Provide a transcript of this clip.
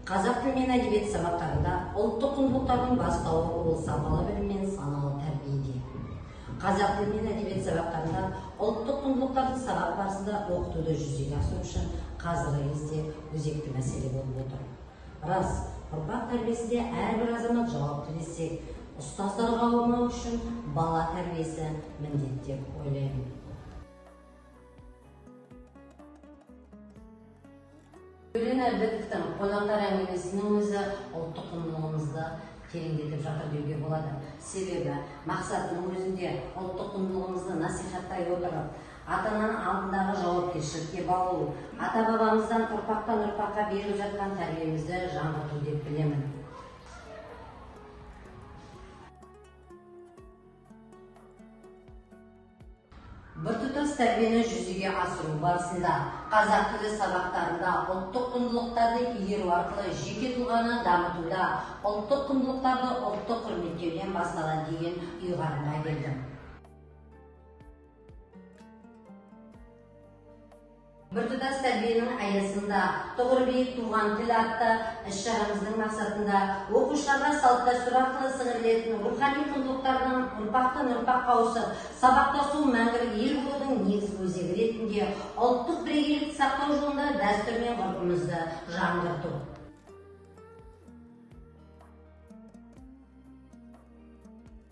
Қазақ тілі мен әдебиет сабақтарында ұлттық құндылықтардың бастауы ол сапалы білім мен саналы тәрбиеде. Қазақ тілі мен әдебиет сабақтарында ұлттық құндылықтарды сабақ барысында оқытуды жүзеге асыру үшін қазіргі кезде өзекті мәселе болып отыр. Рас, ұрпақ тәрбиесінде әрбір азамат жауапты десек, ұстаздар қауымы үшін бала тәрбиесі міндет деп ойлаймын. Төлен Әбдіковтің қонақтар әңгімесінің өзі ұлттық құндылығымызды тереңдетіп жатыр деуге болады. Себебі мақсатының өзінде ұлттық құндылығымызды насихаттай отырып, ата-ананың алдындағы жауапкершілікке баулу, ата-бабамыздан ұрпақтан ұрпаққа беріліп жатқан тәрбиемізді жаңғырту деп білемін. Біртұтас тәрбиені жүзеге асыру барысында қазақ тілі сабақтарында ұлттық құндылықтарды игеру арқылы жеке тұлғаны дамытуда ұлттық құндылықтарды ұлттық құрметтеуден басталады деген ұйғарымға келдім. Біртұтас тәрбиенің аясында тұғыр биік туған тіл атты іс-шарамыздың мақсатында оқушыларға салт-дәстүр арқылы сіңірілетін рухани құндылықтардың ұрпақтан ұрпаққа ауысып, сабақтасу мәңгілік ел болудың негізгі өзегі ретінде ұлттық бірегейлікті сақтау жолында дәстүр мен ғұрпымызды жаңғырту.